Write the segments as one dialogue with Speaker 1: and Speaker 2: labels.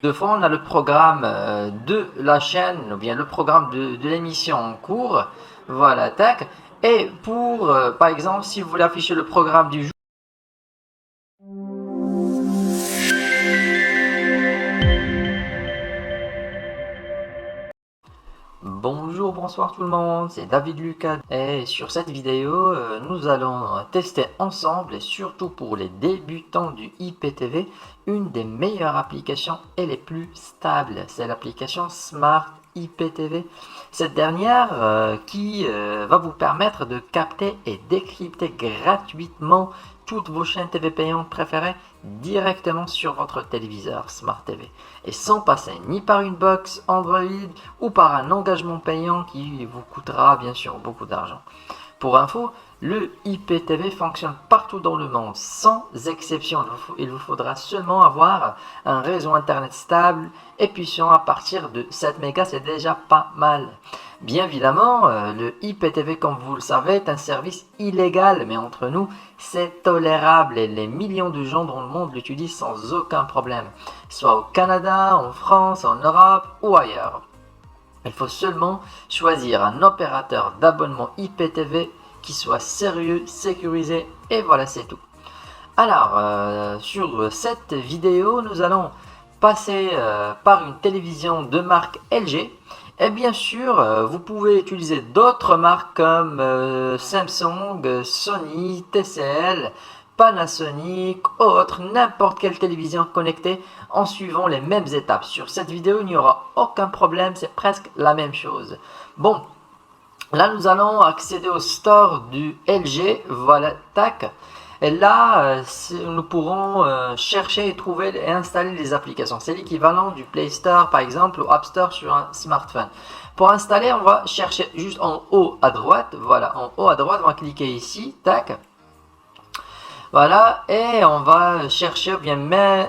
Speaker 1: De fond, on a le programme de la chaîne, ou bien le programme de l'émission en cours. Voilà, tac. Et pour, par exemple, si vous voulez afficher le programme du jour, bonjour, bonsoir tout le monde, c'est David Lucas et sur cette vidéo, nous allons tester ensemble et surtout pour les débutants du IPTV, une des meilleures applications et les plus stables, c'est l'application Smart IPTV. Cette dernière qui va vous permettre de capter et décrypter gratuitement toutes vos chaînes TV payantes préférées directement sur votre téléviseur Smart TV et sans passer ni par une box Android ou par un engagement payant qui vous coûtera bien sûr beaucoup d'argent. Pour info, le IPTV fonctionne partout dans le monde, sans exception. Il vous faudra seulement avoir un réseau internet stable et puissant à partir de 7 mégas, c'est déjà pas mal. Bien évidemment, le IPTV, comme vous le savez, est un service illégal, mais entre nous, c'est tolérable et les millions de gens dans le monde l'utilisent sans aucun problème, soit au Canada, en France, en Europe ou ailleurs. Il faut seulement choisir un opérateur d'abonnement IPTV qui soit sérieux, sécurisé et voilà, c'est tout. Alors, sur cette vidéo, nous allons passer par une télévision de marque LG. Et bien sûr, vous pouvez utiliser d'autres marques comme Samsung, Sony, TCL, Panasonic, autres, n'importe quelle télévision connectée en suivant les mêmes étapes. Sur cette vidéo, il n'y aura aucun problème, c'est presque la même chose. Bon, là nous allons accéder au store du LG, voilà, tac. Et là, nous pourrons chercher et trouver et installer les applications. C'est l'équivalent du Play Store, par exemple, ou App Store sur un smartphone. Pour installer, on va chercher juste en haut à droite. Voilà, en haut à droite, on va cliquer ici, tac. Voilà, et on va chercher, ou bien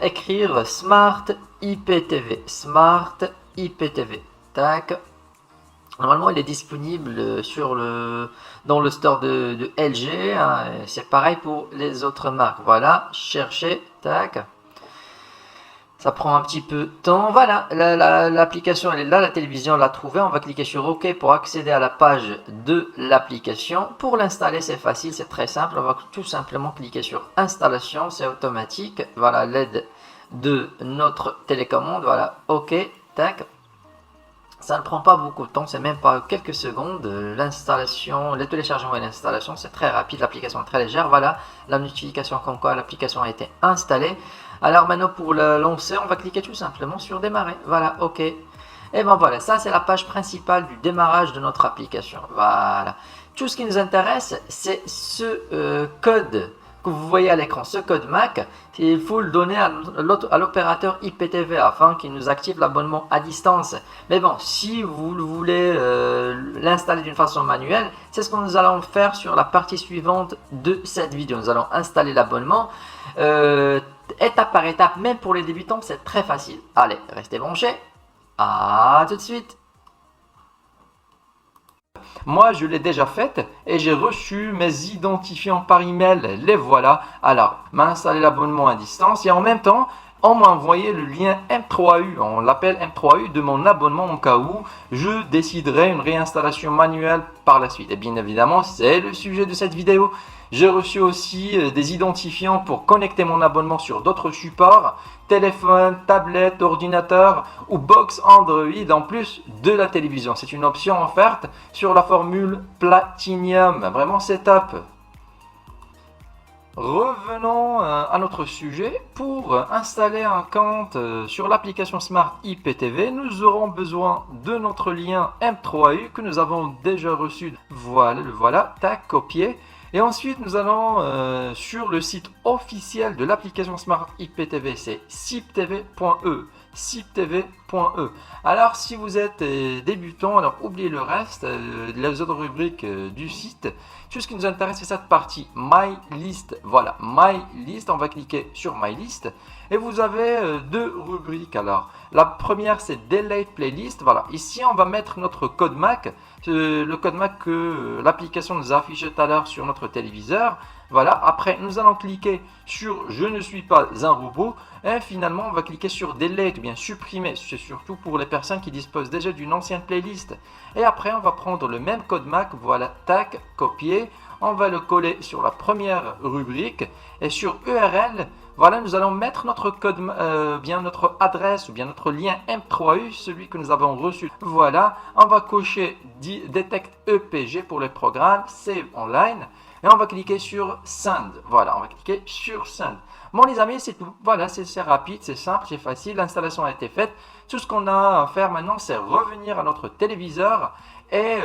Speaker 1: écrire Smart IPTV. Smart IPTV, tac. Normalement, il est disponible dans le store de LG. Hein, c'est pareil pour les autres marques. Voilà, chercher, tac. Ça prend un petit peu de temps. Voilà, l'application elle est là, la télévision l'a trouvée. On va cliquer sur OK pour accéder à la page de l'application. Pour l'installer, c'est facile, c'est très simple. On va tout simplement cliquer sur Installation, c'est automatique. Voilà, l'aide de notre télécommande. Voilà, OK, tac. Ça ne prend pas beaucoup de temps, c'est même pas quelques secondes. L'installation, le téléchargement et l'installation, c'est très rapide. L'application est très légère. Voilà, la notification comme quoi l'application a été installée. Alors maintenant, pour le lancer, on va cliquer tout simplement sur démarrer. Voilà, OK. Et ben voilà, ça c'est la page principale du démarrage de notre application. Voilà. Tout ce qui nous intéresse, c'est ce code que vous voyez à l'écran, ce code MAC. Il faut le donner à l'opérateur IPTV afin qu'il nous active l'abonnement à distance. Mais bon, si vous voulez l'installer d'une façon manuelle, c'est ce que nous allons faire sur la partie suivante de cette vidéo. Nous allons installer l'abonnement étape par étape, même pour les débutants, c'est très facile. Allez, restez branchés. À tout de suite. Moi, je l'ai déjà faite et j'ai reçu mes identifiants par email. Les voilà. Alors, m'a installé l'abonnement à distance et en même temps, on m'a envoyé le lien M3U. On l'appelle M3U de mon abonnement au cas où je déciderai une réinstallation manuelle par la suite. Et bien évidemment, c'est le sujet de cette vidéo. J'ai reçu aussi des identifiants pour connecter mon abonnement sur d'autres supports, téléphone, tablette, ordinateur ou box Android en plus de la télévision. C'est une option offerte sur la formule Platinum. Vraiment, c'est top. Revenons à notre sujet. Pour installer un compte sur l'application Smart IPTV, nous aurons besoin de notre lien M3U que nous avons déjà reçu. Voilà, le voilà, tac, copier. Et ensuite, nous allons sur le site officiel de l'application Smart IPTV, c'est siptv.e. siptv.e. Alors, si vous êtes débutant, alors oubliez le reste, les autres rubriques du site. Tout ce qui nous intéresse, c'est cette partie My List. Voilà, My List. On va cliquer sur My List. Et vous avez deux rubriques. Alors, la première, c'est Delete Playlist. Voilà, ici, on va mettre notre code MAC. Le code MAC que l'application nous a affiché tout à l'heure sur notre téléviseur.
Speaker 2: Voilà, après nous allons cliquer sur je ne suis pas un robot et finalement on va cliquer sur delete ou bien supprimer. C'est surtout pour les personnes qui disposent déjà d'une ancienne playlist. Et après on va prendre le même code MAC, voilà, tac, copier. On va le coller sur la première rubrique et sur URL, voilà, nous allons mettre notre code, bien notre adresse ou bien notre lien M3U, celui que nous avons reçu. Voilà, on va cocher Detect EPG pour les programmes, Save Online. Et on va cliquer sur Send. Voilà, on va cliquer sur Send. Bon les amis, c'est tout. Voilà, c'est rapide, c'est simple, c'est facile. L'installation a été faite. Tout ce qu'on a à faire maintenant, c'est revenir à notre téléviseur et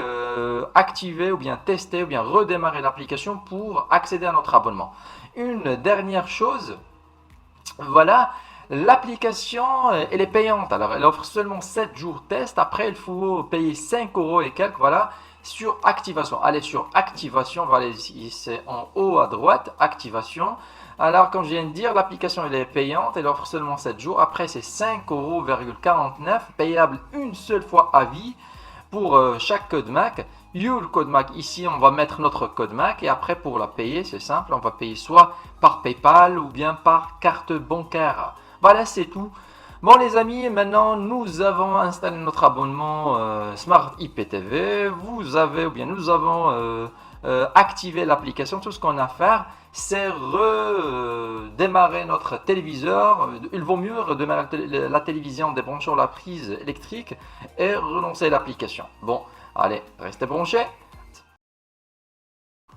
Speaker 2: activer ou bien tester ou bien redémarrer l'application pour accéder à notre abonnement. Une dernière chose, voilà, l'application, elle est payante. Alors, elle offre seulement 7 jours test. Après, il faut payer 5 euros et quelques. Voilà, sur activation. Allez sur activation. Voilà, ici, c'est en haut à droite, activation. Alors, comme je viens de dire, l'application, elle est payante. Elle offre seulement 7 jours. Après, c'est 5,49 €, payable une seule fois à vie pour chaque code MAC. Le code MAC, ici on va mettre notre code MAC et après pour la payer, c'est simple, on va payer soit par PayPal ou bien par carte bancaire. Voilà, c'est tout. Bon les amis, maintenant nous avons installé notre abonnement Smart IPTV. Vous avez ou bien nous avons activé l'application. Tout ce qu'on a à faire, c'est redémarrer notre téléviseur. Il vaut mieux redémarrer la télévision en débranchant la prise électrique et relancer l'application. Bon, allez, restez branchés.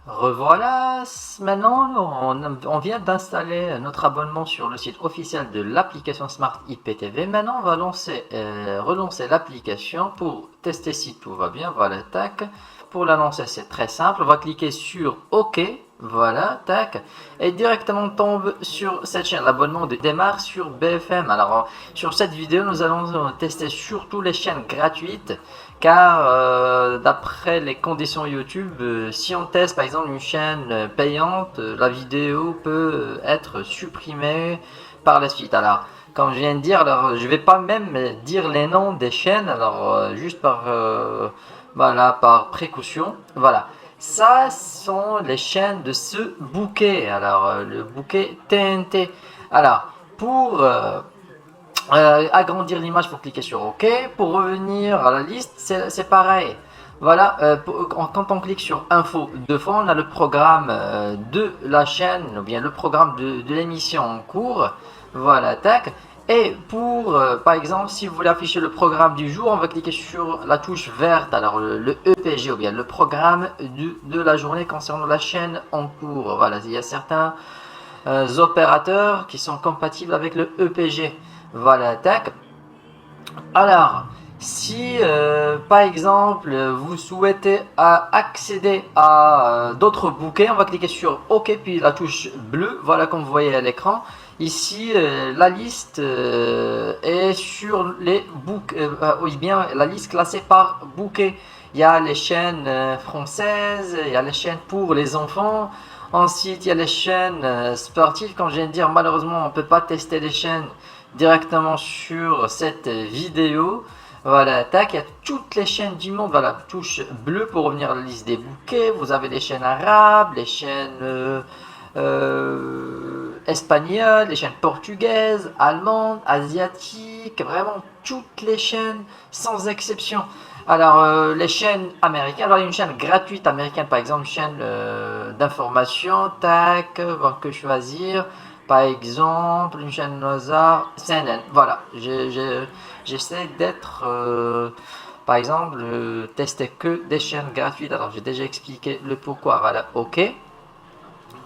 Speaker 1: Revoilà, maintenant on vient d'installer notre abonnement sur le site officiel de l'application Smart IPTV. Maintenant on va relancer l'application pour tester si tout va bien. Voilà, tac. Pour la lancer c'est très simple, on va cliquer sur OK. Voilà, tac, et directement on tombe sur cette chaîne. L'abonnement démarre sur BFM. Alors sur cette vidéo nous allons tester surtout les chaînes gratuites, car d'après les conditions YouTube, si on teste par exemple une chaîne payante, la vidéo peut être supprimée par la suite. Alors comme je viens de dire, alors je vais pas même dire les noms des chaînes, alors juste voilà, par précaution. Voilà, ça sont les chaînes de ce bouquet. Alors le bouquet TNT. Alors pour agrandir l'image, il faut cliquer sur OK. Pour revenir à la liste, c'est pareil. Voilà, quand on clique sur info de fond, on a le programme de la chaîne ou bien le programme de l'émission en cours. Voilà, tac. Et pour, par exemple, si vous voulez afficher le programme du jour, on va cliquer sur la touche verte, alors le EPG ou bien le programme de la journée concernant la chaîne en cours. Voilà, il y a certains opérateurs qui sont compatibles avec le EPG. Voilà, tac. Alors, si par exemple vous souhaitez accéder à d'autres bouquets, on va cliquer sur OK puis la touche bleue, voilà comme vous voyez à l'écran. Ici la liste est sur les bouquets, oui bien la liste classée par bouquet. Il y a les chaînes françaises, il y a les chaînes pour les enfants. Ensuite il y a les chaînes sportives. Comme je viens de dire, malheureusement on ne peut pas tester les chaînes directement sur cette vidéo. Voilà, tac, il y a toutes les chaînes du monde. Voilà, touche bleue pour revenir à la liste des bouquets. Vous avez les chaînes arabes, les chaînes espagnoles, les chaînes portugaises, allemandes, asiatiques, vraiment toutes les chaînes sans exception. Alors les chaînes américaines, alors il y a une chaîne gratuite américaine par exemple, une chaîne d'information, tac, on va que choisir. Par exemple, une chaîne Mozart, CNN. Voilà, j'essaie d'être, par exemple, tester que des chaînes gratuites. Alors, j'ai déjà expliqué le pourquoi. Voilà, OK.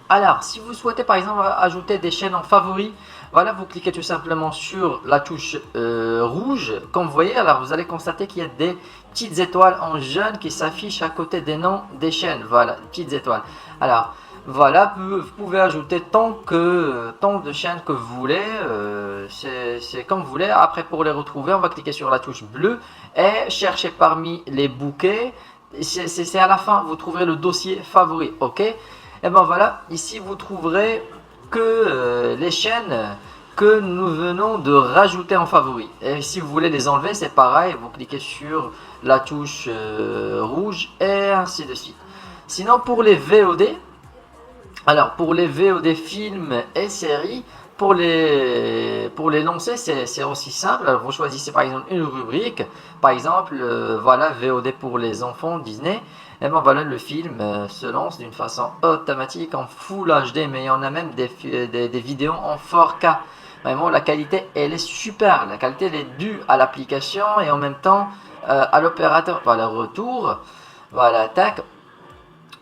Speaker 1: Alors, si vous souhaitez par exemple ajouter des chaînes en favoris, voilà, vous cliquez tout simplement sur la touche rouge. Comme vous voyez, alors vous allez constater qu'il y a des petites étoiles en jaune qui s'affichent à côté des noms des chaînes. Voilà, petites étoiles. Alors, voilà, vous pouvez ajouter tant de chaînes que vous voulez, c'est comme vous voulez. Après pour les retrouver, on va cliquer sur la touche bleue et chercher parmi les bouquets. C'est à la fin, vous trouverez le dossier favori, ok. Et ben voilà, ici vous trouverez que les chaînes que nous venons de rajouter en favori. Et si vous voulez les enlever, c'est pareil, vous cliquez sur la touche rouge et ainsi de suite. Sinon pour les VOD, Alors pour les VOD films et séries, pour les lancer, c'est aussi simple. Alors, vous choisissez par exemple une rubrique, par exemple, voilà, VOD pour les enfants Disney. Et ben voilà, le film se lance d'une façon automatique en Full HD, mais il y en a même des vidéos en 4K. Vraiment, la qualité, elle est super. La qualité, elle est due à l'application et en même temps à l'opérateur. Voilà, retour. Voilà, tac.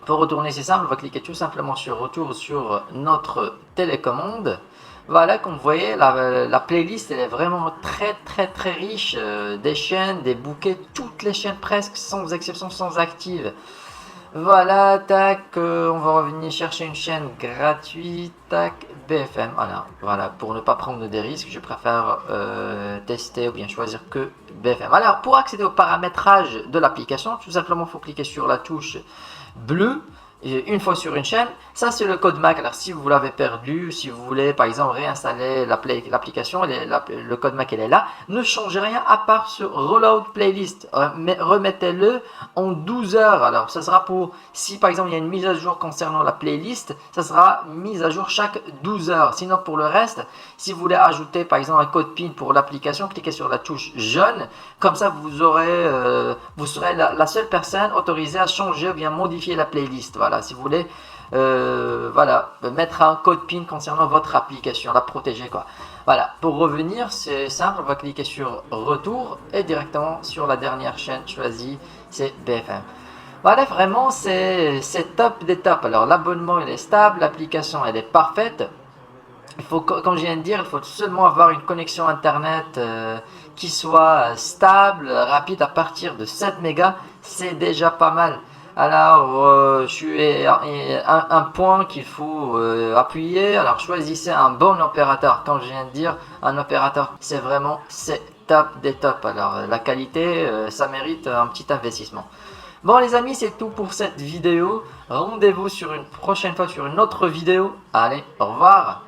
Speaker 1: Pour retourner, c'est simple, on va cliquer tout simplement sur retour sur notre télécommande. Voilà, comme vous voyez, la playlist elle est vraiment très riche, des chaînes, des bouquets, toutes les chaînes presque, sans exception, sans active. Voilà, tac, on va revenir chercher une chaîne gratuite, tac, BFM. Voilà, pour ne pas prendre des risques, je préfère tester ou bien choisir que BFM. Alors, pour accéder au paramétrage de l'application, tout simplement, il faut cliquer sur la touche bleue. Et une fois sur une chaîne, ça c'est le code MAC. Alors si vous l'avez perdu, si vous voulez par exemple réinstaller l'application, le code MAC il est là, ne changez rien à part ce reload playlist, mais remettez-le en 12 heures. Alors ça sera pour, si par exemple il y a une mise à jour concernant la playlist, ça sera mise à jour chaque 12 heures. Sinon pour le reste, si vous voulez ajouter par exemple un code PIN pour l'application, cliquez sur la touche jaune, comme ça vous serez la seule personne autorisée à changer ou bien modifier la playlist. Voilà. Si vous voulez voilà, mettre un code PIN concernant votre application, la protéger quoi. Voilà, pour revenir, c'est simple, on va cliquer sur retour et directement sur la dernière chaîne choisie, c'est BFM. Voilà, vraiment c'est top des tops. Alors l'abonnement il est stable, l'application elle est parfaite. Il faut, comme je viens de dire, il faut seulement avoir une connexion internet qui soit stable, rapide à partir de 7 mégas, c'est déjà pas mal. Alors, un point qu'il faut appuyer. Alors, choisissez un bon opérateur. Comme je viens de dire, un opérateur, c'est top des tops. Alors, la qualité, ça mérite un petit investissement. Bon les amis, c'est tout pour cette vidéo. Rendez-vous sur une prochaine fois sur une autre vidéo. Allez, au revoir.